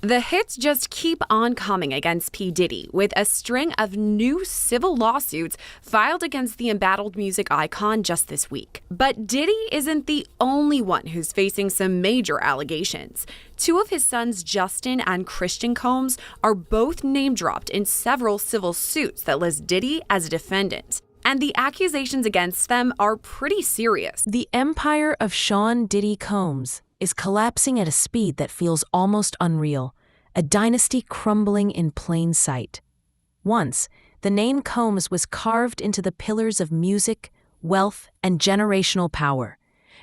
The hits just keep on coming against P. Diddy, with a string of new civil lawsuits filed against the embattled music icon just this week. But Diddy isn't the only one who's facing some major allegations. Two of his sons, Justin and Christian Combs, are both name-dropped in several civil suits that list Diddy as a defendant. And the accusations against them are pretty serious. The empire of Sean Diddy Combs is collapsing at a speed that feels almost unreal, a dynasty crumbling in plain sight. Once, the name Combs was carved into the pillars of music, wealth, and generational power.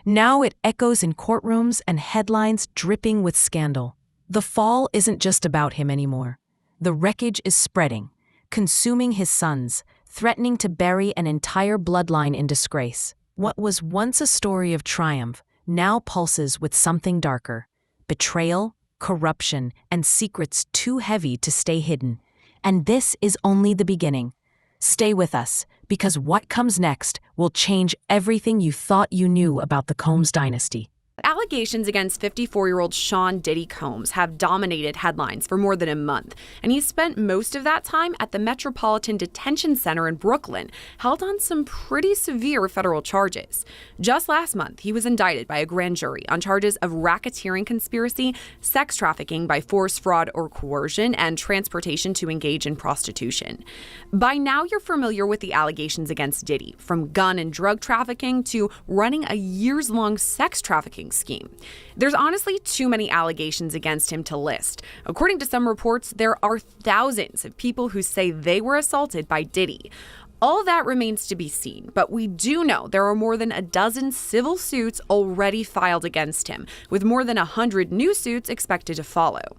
Now it echoes in courtrooms and headlines dripping with scandal. The fall isn't just about him anymore. The wreckage is spreading, consuming his sons, threatening to bury an entire bloodline in disgrace. What was once a story of triumph now pulses with something darker: betrayal, corruption, and secrets too heavy to stay hidden. And this is only the beginning. Stay with us, because what comes next will change everything you thought you knew about the Combs dynasty. Allegations against 54-year-old Sean Diddy Combs have dominated headlines for more than a month, and he spent most of that time at the Metropolitan Detention Center in Brooklyn, held on some pretty severe federal charges. Just last month, he was indicted by a grand jury on charges of racketeering conspiracy, sex trafficking by force, fraud, or coercion, and transportation to engage in prostitution. By now, you're familiar with the allegations against Diddy, from gun and drug trafficking to running a years-long sex trafficking scheme. There's honestly too many allegations against him to list. According to some reports, there are thousands of people who say they were assaulted by Diddy. All that remains to be seen, but we do know there are more than a dozen civil suits already filed against him, with more than 100 new suits expected to follow.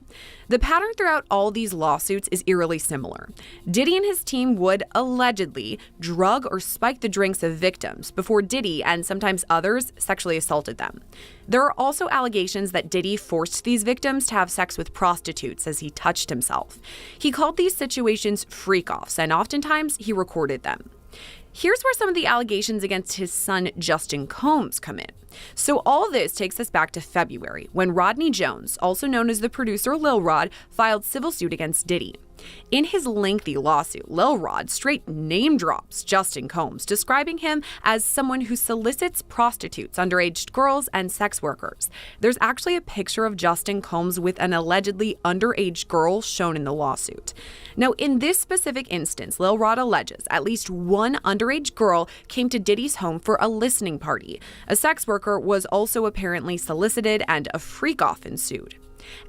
The pattern throughout all these lawsuits is eerily similar. Diddy and his team would allegedly drug or spike the drinks of victims before Diddy and sometimes others sexually assaulted them. There are also allegations that Diddy forced these victims to have sex with prostitutes as he touched himself. He called these situations freak-offs, and oftentimes he recorded them. Here's where some of the allegations against his son Justin Combs come in. So all this takes us back to February, when Rodney Jones, also known as the producer Lil Rod, filed civil suit against Diddy. In his lengthy lawsuit, Lil Rod straight name drops Justin Combs, describing him as someone who solicits prostitutes, underage girls, and sex workers. There's actually a picture of Justin Combs with an allegedly underage girl shown in the lawsuit. Now, in this specific instance, Lil Rod alleges at least one underage girl came to Diddy's home for a listening party. A sex worker was also apparently solicited, and a freak-off ensued.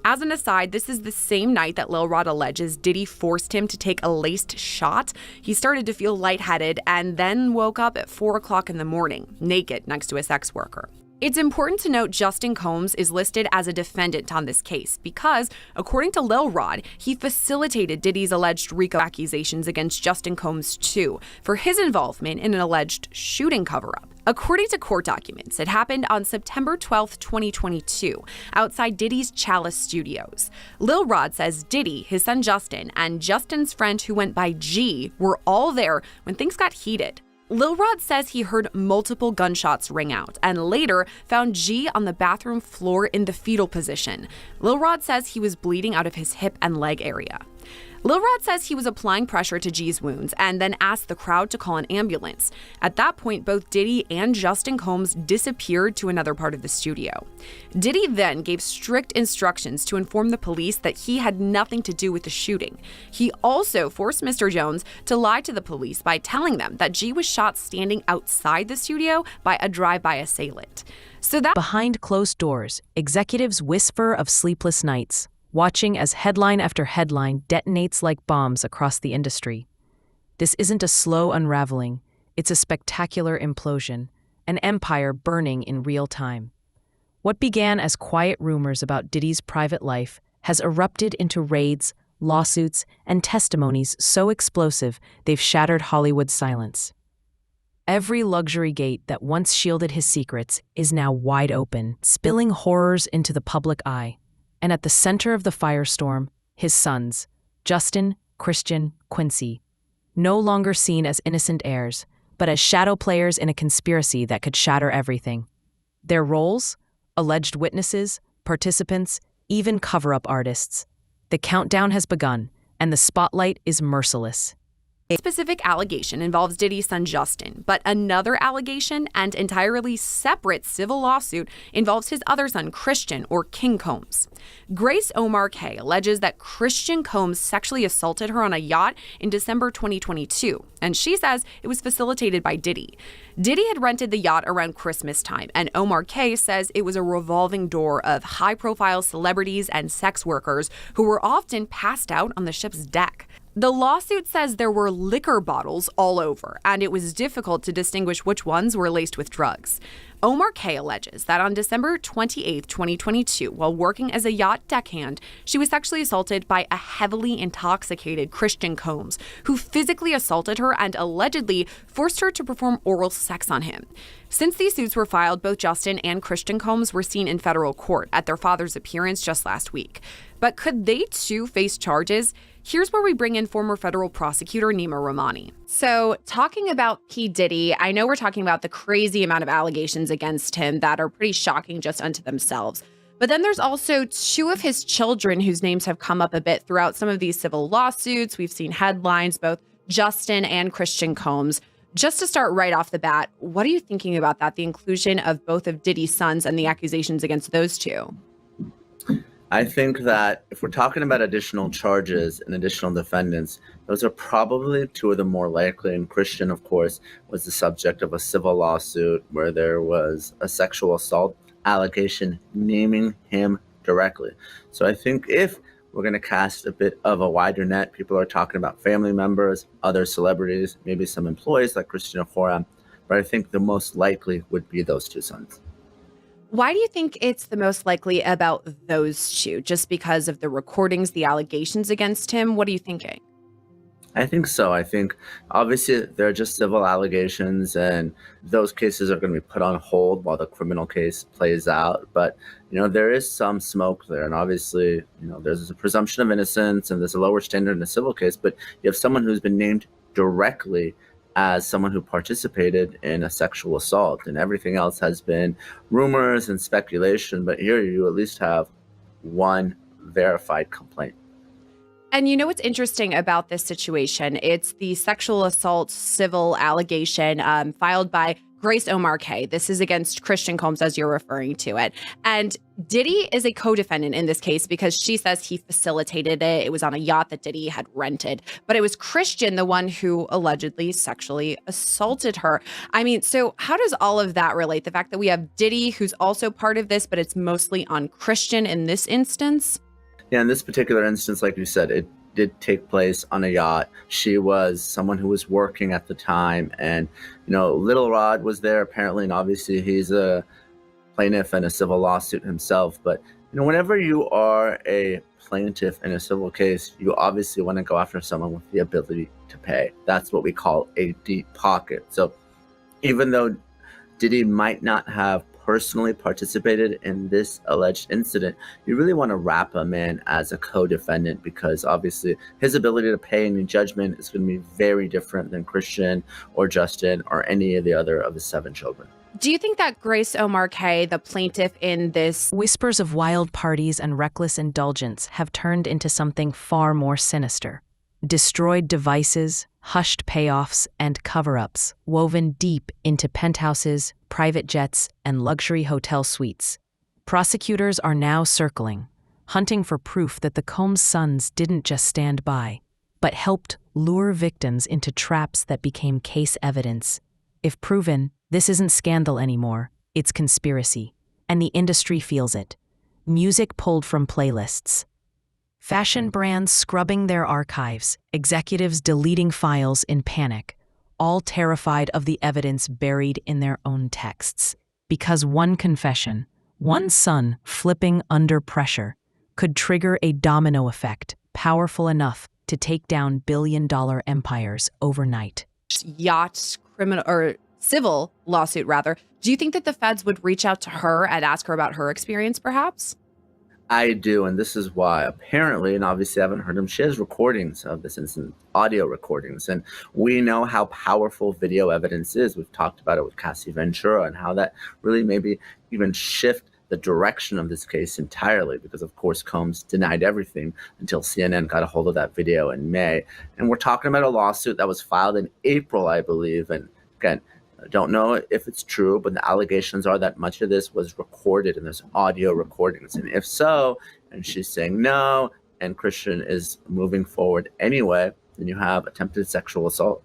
As an aside, this is the same night that Lil Rod alleges Diddy forced him to take a laced shot. He started to feel lightheaded and then woke up at 4 o'clock in the morning, naked next to a sex worker. It's important to note Justin Combs is listed as a defendant on this case because, according to Lil Rod, he facilitated Diddy's alleged RICO accusations against Justin Combs too for his involvement in an alleged shooting cover-up. According to court documents, it happened on September 12, 2022, outside Diddy's Chalice Studios. Lil Rod says Diddy, his son Justin, and Justin's friend who went by G were all there when things got heated. Lil Rod says he heard multiple gunshots ring out and later found G on the bathroom floor in the fetal position. Lil Rod says he was bleeding out of his hip and leg area. Lil Rod says he was applying pressure to G's wounds and then asked the crowd to call an ambulance. At that point, both Diddy and Justin Combs disappeared to another part of the studio. Diddy then gave strict instructions to inform the police that he had nothing to do with the shooting. He also forced Mr. Jones to lie to the police by telling them that G was shot standing outside the studio by a drive-by assailant. Behind closed doors, executives whisper of sleepless nights, watching as headline after headline detonates like bombs across the industry. This isn't a slow unraveling, it's a spectacular implosion, an empire burning in real time. What began as quiet rumors about Diddy's private life has erupted into raids, lawsuits, and testimonies so explosive they've shattered Hollywood's silence. Every luxury gate that once shielded his secrets is now wide open, spilling horrors into the public eye. And at the center of the firestorm, his sons, Justin, Christian, Quincy, no longer seen as innocent heirs, but as shadow players in a conspiracy that could shatter everything. Their roles? Alleged witnesses, participants, even cover-up artists. The countdown has begun, and the spotlight is merciless. A specific allegation involves Diddy's son Justin, but another allegation and entirely separate civil lawsuit involves his other son, Christian, or King Combs. Grace Omar Kay alleges that Christian Combs sexually assaulted her on a yacht in December 2022, and she says it was facilitated by Diddy. Diddy had rented the yacht around Christmas time, and Omar Kay says it was a revolving door of high-profile celebrities and sex workers who were often passed out on the ship's deck. The lawsuit says there were liquor bottles all over, and it was difficult to distinguish which ones were laced with drugs. Omar Kay alleges that on December 28, 2022, while working as a yacht deckhand, she was sexually assaulted by a heavily intoxicated Christian Combs, who physically assaulted her and allegedly forced her to perform oral sex on him. Since these suits were filed, both Justin and Christian Combs were seen in federal court at their father's appearance just last week. But could they too face charges? Here's where we bring in former federal prosecutor Nima Rahmani. So, talking about P. Diddy, I know we're talking about the crazy amount of allegations against him that are pretty shocking just unto themselves. But then there's also two of his children whose names have come up a bit throughout some of these civil lawsuits. We've seen headlines, both Justin and Christian Combs. Just to start right off the bat, what are you thinking about that, the inclusion of both of Diddy's sons and the accusations against those two? I think that if we're talking about additional charges and additional defendants, those are probably two of the more likely. And Christian, of course, was the subject of a civil lawsuit where there was a sexual assault allegation naming him directly. So I think if we're going to cast a bit of a wider net, people are talking about family members, other celebrities, maybe some employees like Christian Afora, but I think the most likely would be those two sons. Why do you think it's the most likely about those two? Just because of the recordings, the allegations against him? What are you thinking? I think so. I think obviously they're just civil allegations and those cases are going to be put on hold while the criminal case plays out. But, there is some smoke there. And obviously, there's a presumption of innocence and there's a lower standard in a civil case. But you have someone who's been named directly as someone who participated in a sexual assault, and everything else has been rumors and speculation. But here you at least have one verified complaint. And what's interesting about this situation? It's the sexual assault civil allegation filed by Grace Omar Kay. This is against Christian Combs, as you're referring to it. And Diddy is a co-defendant in this case because she says he facilitated it. It was on a yacht that Diddy had rented. But it was Christian, the one who allegedly sexually assaulted her. So how does all of that relate? The fact that we have Diddy, who's also part of this, but it's mostly on Christian in this instance? Yeah, in this particular instance, like you said, it did take place on a yacht. She was someone who was working at the time, and Little Rod was there apparently, and obviously he's a plaintiff in a civil lawsuit himself. But whenever you are a plaintiff in a civil case, you obviously want to go after someone with the ability to pay. That's what we call a deep pocket. So even though Diddy might not have personally participated in this alleged incident, you really want to wrap him in as a co-defendant because obviously his ability to pay any judgment is going to be very different than Christian or Justin or any of the other of his 7 children. Do you think that Grace Omar Kay, the plaintiff in this... Whispers of wild parties and reckless indulgence have turned into something far more sinister. Destroyed devices, hushed payoffs, and cover-ups woven deep into penthouses, private jets, and luxury hotel suites. Prosecutors are now circling, hunting for proof that the Combs sons didn't just stand by, but helped lure victims into traps that became case evidence. If proven, this isn't scandal anymore, it's conspiracy, and the industry feels it. Music pulled from playlists. Fashion brands scrubbing their archives, executives deleting files in panic, all terrified of the evidence buried in their own texts. Because one confession, one son flipping under pressure, could trigger a domino effect powerful enough to take down billion-dollar empires overnight. Yacht criminal or civil lawsuit, rather. Do you think that the feds would reach out to her and ask her about her experience, perhaps? I do, and this is why. Apparently, and obviously I haven't heard them, she has recordings of this incident, audio recordings, and we know how powerful video evidence is. We've talked about it with Cassie Ventura and how that really maybe even shift the direction of this case entirely because, of course, Combs denied everything until CNN got a hold of that video in May. And we're talking about a lawsuit that was filed in April, I believe. And again, I don't know if it's true, but the allegations are that much of this was recorded and there's audio recordings. And if so, and she's saying no, and Christian is moving forward anyway, then you have attempted sexual assault.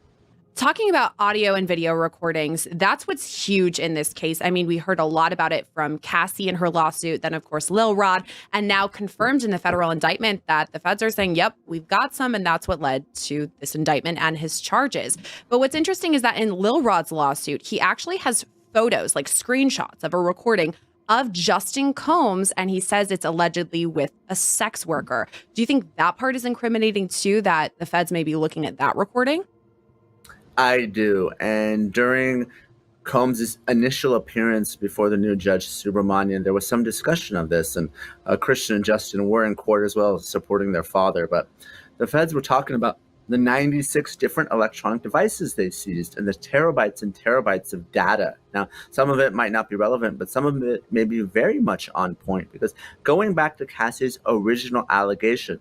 Talking about audio and video recordings, that's what's huge in this case. I mean, we heard a lot about it from Cassie in her lawsuit, then, of course, Lil Rod, and now confirmed in the federal indictment that the feds are saying, yep, we've got some, and that's what led to this indictment and his charges. But what's interesting is that in Lil Rod's lawsuit, he actually has photos, like screenshots of a recording of Justin Combs, and he says it's allegedly with a sex worker. Do you think that part is incriminating too, that the feds may be looking at that recording? I do. And during Combs' initial appearance before the new judge, Subramanian, there was some discussion of this. And Christian and Justin were in court as well, supporting their father. But the feds were talking about the 96 different electronic devices they seized and the terabytes and terabytes of data. Now, some of it might not be relevant, but some of it may be very much on point. Because going back to Cassie's original allegation,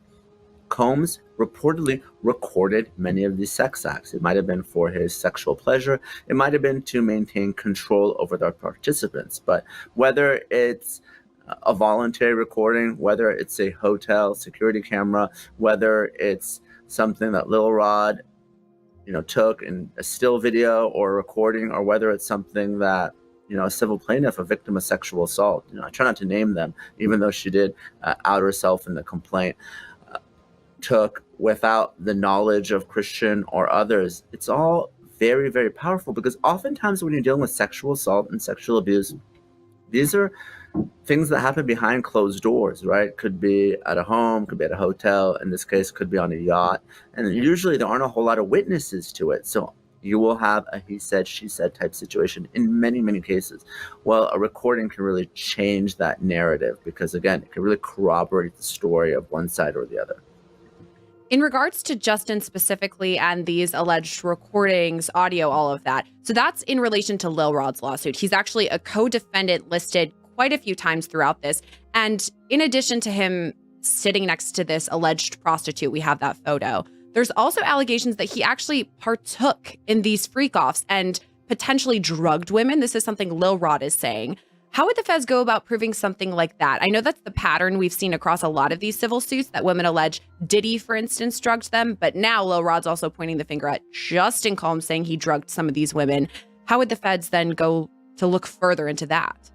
Combs reportedly recorded many of these sex acts. It might have been for his sexual pleasure. It might have been to maintain control over the participants. But whether it's a voluntary recording, whether it's a hotel security camera, whether it's something that Lil Rod, took in a still video or a recording, or whether it's something that a civil plaintiff, a victim of sexual assault, I try not to name them, even though she did out herself in the complaint, took without the knowledge of Christian or others. It's all very, very powerful because oftentimes when you're dealing with sexual assault and sexual abuse, these are things that happen behind closed doors, right? Could be at a home, could be at a hotel. In this case, could be on a yacht. And usually there aren't a whole lot of witnesses to it. So you will have a he said, she said type situation in many, many cases. Well, a recording can really change that narrative because, again, it can really corroborate the story of one side or the other. In regards to Justin specifically and these alleged recordings, audio, all of that, so that's in relation to Lil Rod's lawsuit. He's actually a co-defendant listed quite a few times throughout this. And in addition to him sitting next to this alleged prostitute, we have that photo. There's also allegations that he actually partook in these freak-offs and potentially drugged women. This is something Lil Rod is saying. How would the feds go about proving something like that? I know that's the pattern we've seen across a lot of these civil suits, that women allege Diddy, for instance, drugged them. But now Lil Rod's also pointing the finger at Justin Combs, saying he drugged some of these women. How would the feds then go to look further into that?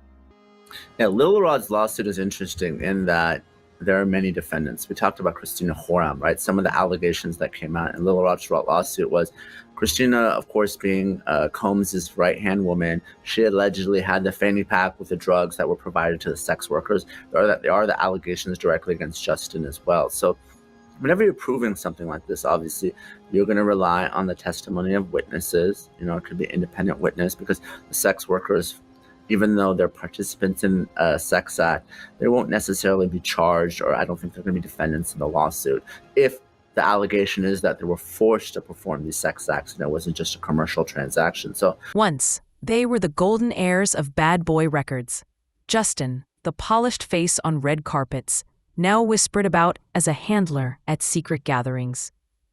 Yeah, Lil Rod's lawsuit is interesting in that there are many defendants. We talked about Christina Horam, right? Some of the allegations that came out in Lil Rod's lawsuit was Christina, of course, being Combs' right-hand woman. She allegedly had the fanny pack with the drugs that were provided to the sex workers. There are the allegations directly against Justin as well. So whenever you're proving something like this, obviously, you're going to rely on the testimony of witnesses. It could be an independent witness because the sex workers, even though they're participants in a sex act, they won't necessarily be charged, or I don't think they're going to be defendants in the lawsuit if the allegation is that they were forced to perform these sex acts and it wasn't just a commercial transaction. So Once, they were the golden heirs of Bad Boy Records. Justin, the polished face on red carpets, now whispered about as a handler at secret gatherings.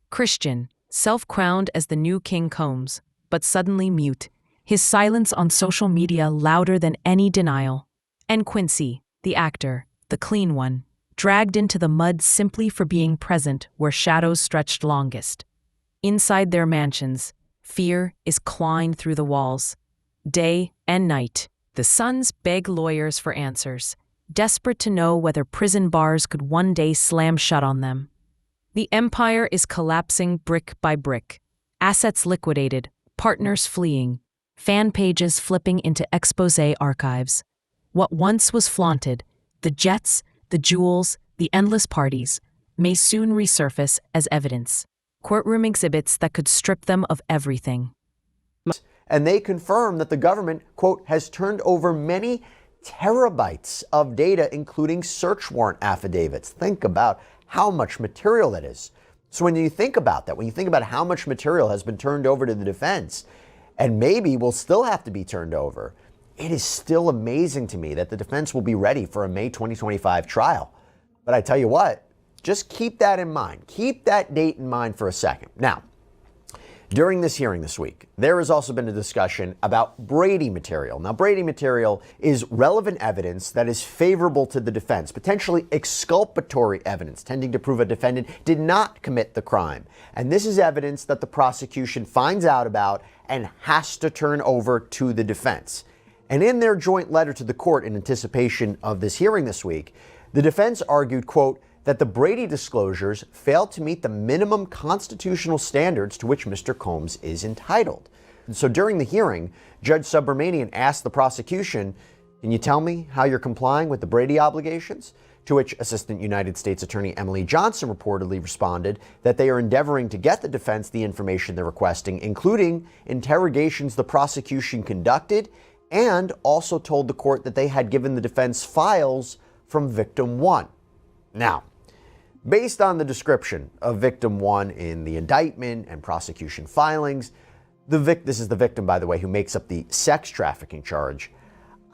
Christian, self-crowned as the new King Combs, but suddenly mute, his silence on social media louder than any denial. And Quincy, the actor, the clean one, dragged into the mud simply for being present where shadows stretched longest. Inside their mansions, fear is clawing through the walls. Day and night, the sons beg lawyers for answers, desperate to know whether prison bars could one day slam shut on them. The empire is collapsing brick by brick, assets liquidated, partners fleeing, fan pages flipping into expose archives. What once was flaunted, the jets, the jewels, the endless parties, may soon resurface as evidence, courtroom exhibits that could strip them of everything. And they confirm that the government, quote, has turned over many terabytes of data, including search warrant affidavits. Think about how much material that is. So when you think about that, when you think about how much material has been turned over to the defense, and maybe will still have to be turned over, it is still amazing to me that the defense will be ready for a May 2025 trial. But I tell you what, just keep that in mind. Keep that date in mind for a second. Now, during this hearing this week, there has also been a discussion about Brady material. Now, Brady material is relevant evidence that is favorable to the defense, potentially exculpatory evidence, tending to prove a defendant did not commit the crime. And this is evidence that the prosecution finds out about and has to turn over to the defense. And in their joint letter to the court in anticipation of this hearing this week, the defense argued, quote, that the Brady disclosures failed to meet the minimum constitutional standards to which Mr. Combs is entitled. And so during the hearing, Judge Subramanian asked the prosecution, can you tell me how you're complying with the Brady obligations? To which Assistant United States Attorney Emily Johnson reportedly responded that they are endeavoring to get the defense the information they're requesting, including interrogations the prosecution conducted, and also told the court that they had given the defense files from victim one. Now, based on the description of victim one in the indictment and prosecution filings, this is the victim, by the way, who makes up the sex trafficking charge.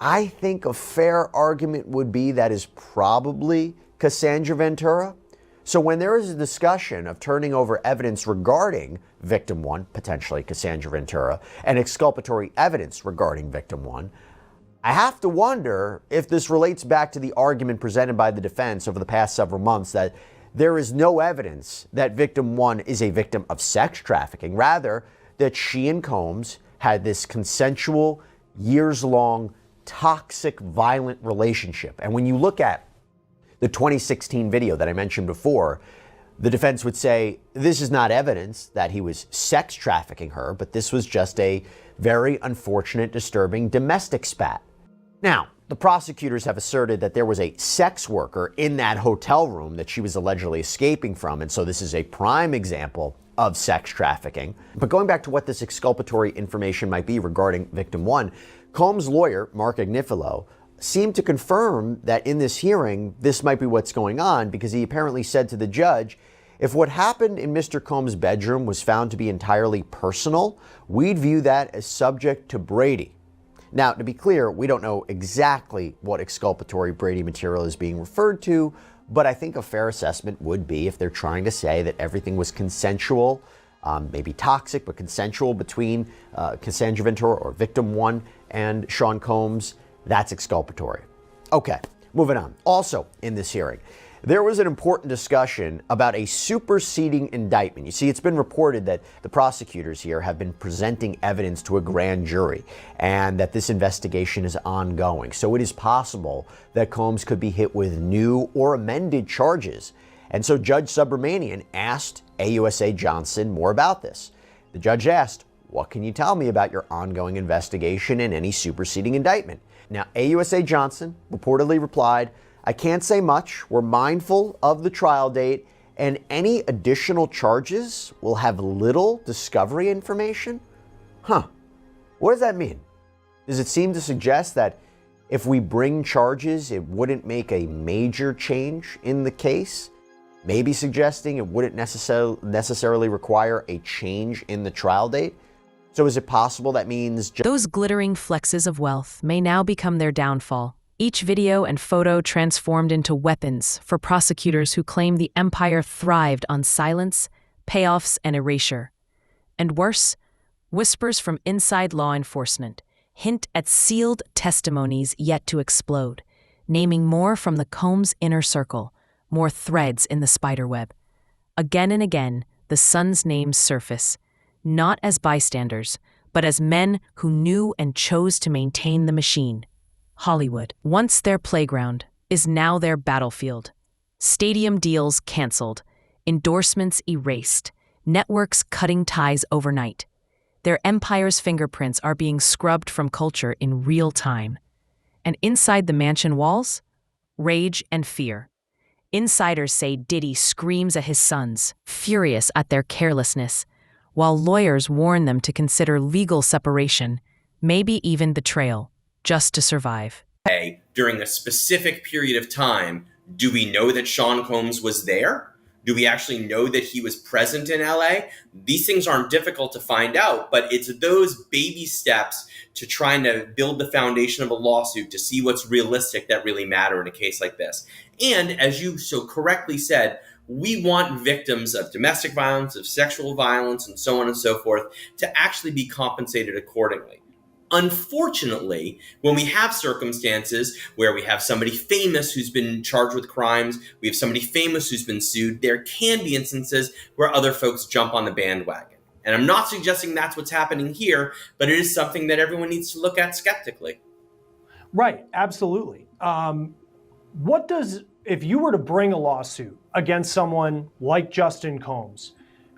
I think a fair argument would be that is probably Cassandra Ventura. So when there is a discussion of turning over evidence regarding victim one, potentially Cassandra Ventura, and exculpatory evidence regarding victim one, I have to wonder if this relates back to the argument presented by the defense over the past several months that there is no evidence that victim one is a victim of sex trafficking, rather that she and Combs had this consensual, years-long, toxic, violent relationship. And when you look at the 2016 video that I mentioned before, the defense would say this is not evidence that he was sex trafficking her, but this was just a very unfortunate, disturbing domestic spat. Now, the prosecutors have asserted that there was a sex worker in that hotel room that she was allegedly escaping from, and so this is a prime example of sex trafficking. But going back to what this exculpatory information might be regarding victim one, Combs' lawyer, Mark Agnifilo, seemed to confirm that in this hearing, this might be what's going on, because he apparently said to the judge, if what happened in Mr. Combs' bedroom was found to be entirely personal, we'd view that as subject to Brady. Now, to be clear, we don't know exactly what exculpatory Brady material is being referred to, but I think a fair assessment would be if they're trying to say that everything was consensual, maybe toxic, but consensual between Cassandra Ventura or victim one and Sean Combs, that's exculpatory. Okay, moving on. Also in this hearing, there was an important discussion about a superseding indictment. You see, it's been reported that the prosecutors here have been presenting evidence to a grand jury and that this investigation is ongoing. So it is possible that Combs could be hit with new or amended charges. And so Judge Subramanian asked AUSA Johnson more about this. The judge asked, what can you tell me about your ongoing investigation and any superseding indictment? Now, AUSA Johnson reportedly replied, I can't say much. We're mindful of the trial date, and any additional charges will have little discovery information? Huh. What does that mean? Does it seem to suggest that if we bring charges, it wouldn't make a major change in the case? Maybe suggesting it wouldn't necessarily require a change in the trial date? So is it possible that means Those glittering flexes of wealth may now become their downfall. Each video and photo transformed into weapons for prosecutors who claim the empire thrived on silence, payoffs, and erasure. And worse, whispers from inside law enforcement hint at sealed testimonies yet to explode, naming more from the Combs inner circle, more threads in the spiderweb. Again and again, the sons' names surface, not as bystanders, but as men who knew and chose to maintain the machine. Hollywood, once their playground, is now their battlefield. Stadium deals canceled, endorsements erased, networks cutting ties overnight. Their empire's fingerprints are being scrubbed from culture in real time. And inside the mansion walls, rage and fear. Insiders say Diddy screams at his sons, furious at their carelessness, while lawyers warn them to consider legal separation, maybe even betrayal, just to survive. During a specific period of time, do we know that Sean Combs was there? Do we actually know that he was present in LA? These things aren't difficult to find out, but it's those baby steps to trying to build the foundation of a lawsuit to see what's realistic that really matter in a case like this. And as you so correctly said, we want victims of domestic violence, of sexual violence, and so on and so forth to actually be compensated accordingly. Unfortunately, when we have circumstances where we have somebody famous who's been charged with crimes, we have somebody famous who's been sued, there can be instances where other folks jump on the bandwagon. And I'm not suggesting that's what's happening here, but it is something that everyone needs to look at skeptically. Right, absolutely. If you were to bring a lawsuit against someone like Justin Combs,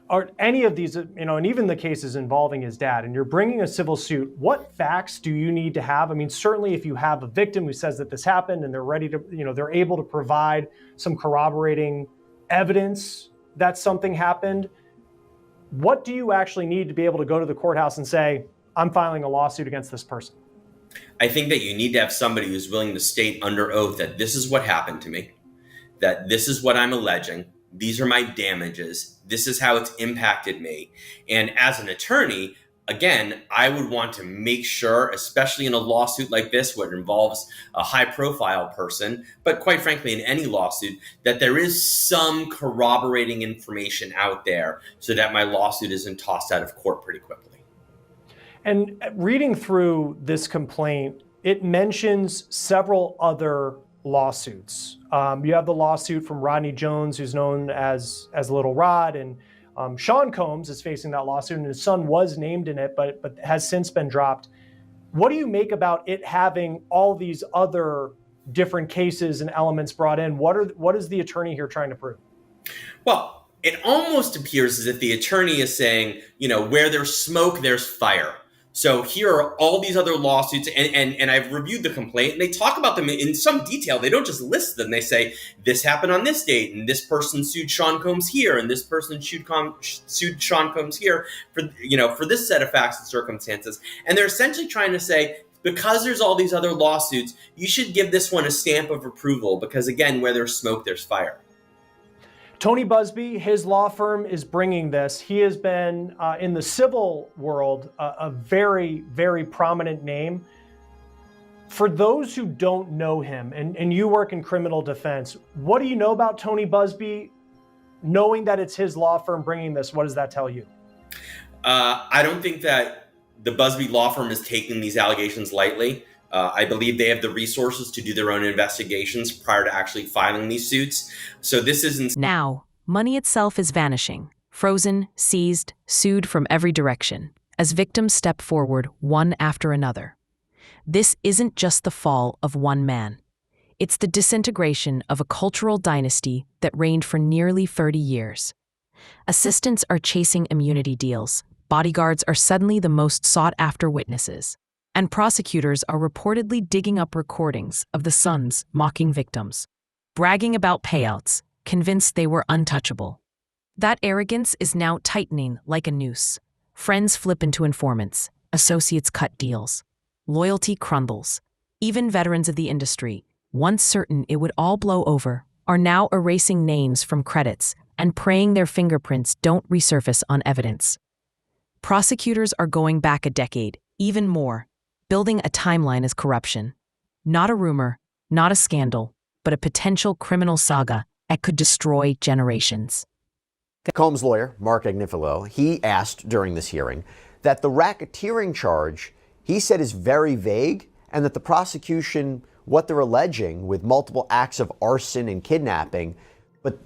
or any of these, and even the cases involving his dad, and you're bringing a civil suit, what facts do you need to have? I mean, certainly if you have a victim who says that this happened and they're ready to, they're able to provide some corroborating evidence that something happened, what do you actually need to be able to go to the courthouse and say, I'm filing a lawsuit against this person? I think that you need to have somebody who's willing to state under oath that this is what happened to me, that this is what I'm alleging, these are my damages, this is how it's impacted me. And as an attorney, again, I would want to make sure, especially in a lawsuit like this, where it involves a high-profile person, but quite frankly, in any lawsuit, that there is some corroborating information out there so that my lawsuit isn't tossed out of court pretty quickly. And reading through this complaint, it mentions several other lawsuits. You have the lawsuit from Rodney Jones, who's known as Little Rod, and Sean Combs is facing that lawsuit, and his son was named in it, but has since been dropped. What do you make about it having all these other different cases and elements brought in? What is the attorney here trying to prove? Well, it almost appears as if the attorney is saying, where there's smoke, there's fire. So here are all these other lawsuits, and I've reviewed the complaint, and they talk about them in some detail. They don't just list them. They say, this happened on this date, and this person sued Sean Combs here, and this person sued Sean Combs here for this set of facts and circumstances. And they're essentially trying to say, because there's all these other lawsuits, you should give this one a stamp of approval, because again, where there's smoke, there's fire. Tony Busby, his law firm is bringing this. He has been, in the civil world, a very, very prominent name. For those who don't know him, and you work in criminal defense, what do you know about Tony Busby? Knowing that it's his law firm bringing this, what does that tell you? I don't think that the Busby law firm is taking these allegations lightly. I believe they have the resources to do their own investigations prior to actually filing these suits. So this isn't... Now, money itself is vanishing, frozen, seized, sued from every direction, as victims step forward one after another. This isn't just the fall of one man. It's the disintegration of a cultural dynasty that reigned for nearly 30 years. Assistants are chasing immunity deals, bodyguards are suddenly the most sought-after witnesses, and prosecutors are reportedly digging up recordings of the sons mocking victims, bragging about payouts, convinced they were untouchable. That arrogance is now tightening like a noose. Friends flip into informants, associates cut deals. Loyalty crumbles. Even veterans of the industry, once certain it would all blow over, are now erasing names from credits and praying their fingerprints don't resurface on evidence. Prosecutors are going back a decade, even more, building a timeline as corruption. Not a rumor, not a scandal, but a potential criminal saga that could destroy generations. Combs' lawyer, Mark Agnifilo, he asked during this hearing that the racketeering charge, he said, is very vague, and that the prosecution, what they're alleging with multiple acts of arson and kidnapping, but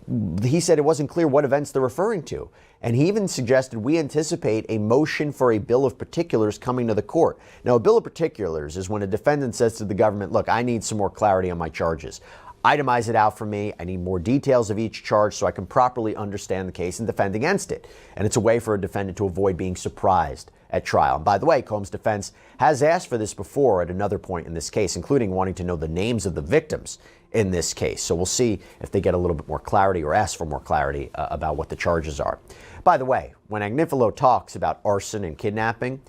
he said it wasn't clear what events they're referring to. And he even suggested we anticipate a motion for a bill of particulars coming to the court. Now, a bill of particulars is when a defendant says to the government, look, I need some more clarity on my charges. Itemize it out for me. I need more details of each charge so I can properly understand the case and defend against it. And it's a way for a defendant to avoid being surprised at trial. And by the way, Combs' defense has asked for this before at another point in this case, including wanting to know the names of the victims in this case. So we'll see if they get a little bit more clarity or ask for more clarity about what the charges are. By the way, when Agnifilo talks about arson and kidnapping,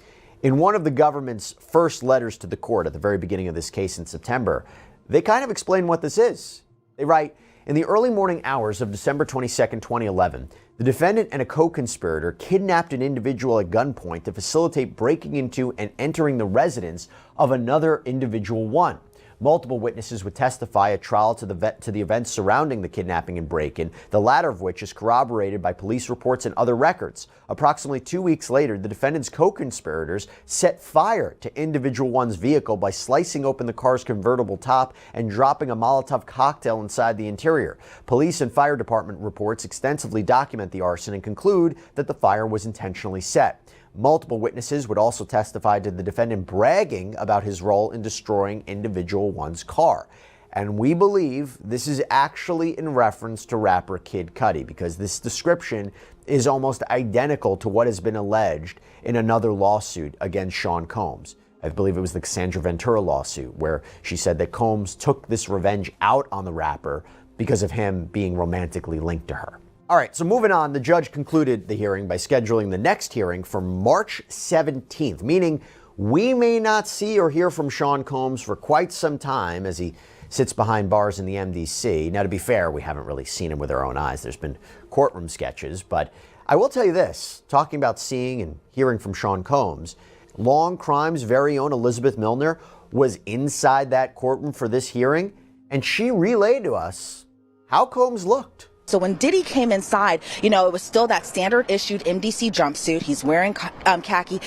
in one of the government's first letters to the court at the very beginning of this case in September, they kind of explain what this is. They write, In the early morning hours of December 22, 2011, the defendant and a co-conspirator kidnapped an individual at gunpoint to facilitate breaking into and entering the residence of another individual one. Multiple witnesses would testify at trial to the events surrounding the kidnapping and break-in, the latter of which is corroborated by police reports and other records. Approximately 2 weeks later, the defendant's co-conspirators set fire to individual one's vehicle by slicing open the car's convertible top and dropping a Molotov cocktail inside the interior. Police and fire department reports extensively document the arson and conclude that the fire was intentionally set. Multiple witnesses would also testify to the defendant bragging about his role in destroying individual one's car. And we believe this is actually in reference to rapper Kid Cudi, because this description is almost identical to what has been alleged in another lawsuit against Sean Combs. I believe it was the Cassandra Ventura lawsuit, where she said that Combs took this revenge out on the rapper because of him being romantically linked to her. All right, so moving on, the judge concluded the hearing by scheduling the next hearing for March 17th, meaning we may not see or hear from Sean Combs for quite some time as he sits behind bars in the MDC. Now, to be fair, we haven't really seen him with our own eyes. There's been courtroom sketches, but I will tell you this, talking about seeing and hearing from Sean Combs, Long Crime's very own Elizabeth Milner was inside that courtroom for this hearing, and she relayed to us how Combs looked. So when Diddy came inside, it was still that standard issued MDC jumpsuit. He's wearing khaki.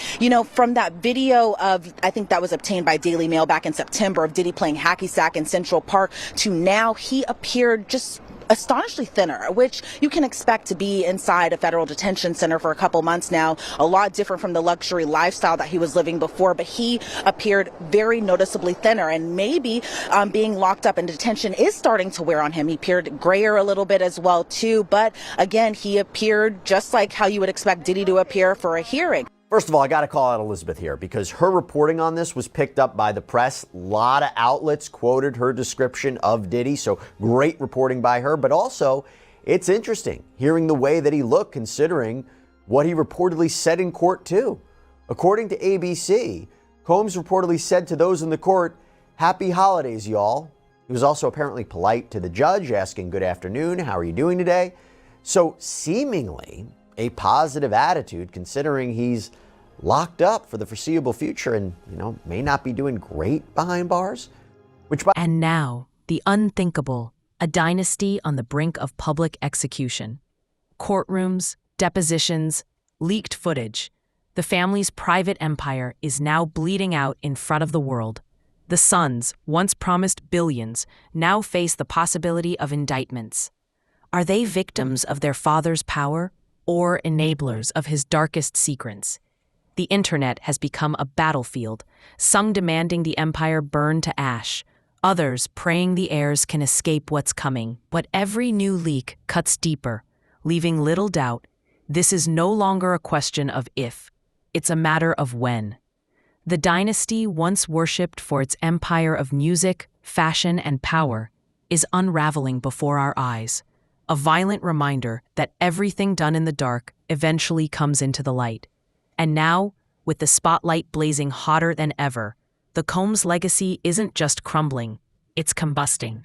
From that video of, I think that was obtained by Daily Mail back in September, of Diddy playing hacky sack in Central Park, to now he appeared just astonishingly thinner, which you can expect to be inside a federal detention center for a couple months now. A lot different from the luxury lifestyle that he was living before, but he appeared very noticeably thinner, and maybe being locked up in detention is starting to wear on him. He appeared grayer a little bit as well too, but again, he appeared just like how you would expect Diddy to appear for a hearing. First of all, I got to call out Elizabeth here because her reporting on this was picked up by the press. A lot of outlets quoted her description of Diddy, so great reporting by her. But also, it's interesting hearing the way that he looked considering what he reportedly said in court too. According to ABC, Combs reportedly said to those in the court, "Happy holidays, y'all." He was also apparently polite to the judge, asking, "Good afternoon, how are you doing today?" So seemingly a positive attitude considering he's locked up for the foreseeable future and, may not be doing great behind bars. And now, the unthinkable, a dynasty on the brink of public execution. Courtrooms, depositions, leaked footage. The family's private empire is now bleeding out in front of the world. The sons, once promised billions, now face the possibility of indictments. Are they victims of their father's power or enablers of his darkest secrets? The internet has become a battlefield, some demanding the empire burn to ash, others praying the heirs can escape what's coming. But every new leak cuts deeper, leaving little doubt. This is no longer a question of if, it's a matter of when. The dynasty once worshipped for its empire of music, fashion, and power is unraveling before our eyes. A violent reminder that everything done in the dark eventually comes into the light. And now, with the spotlight blazing hotter than ever, the Combs legacy isn't just crumbling, it's combusting.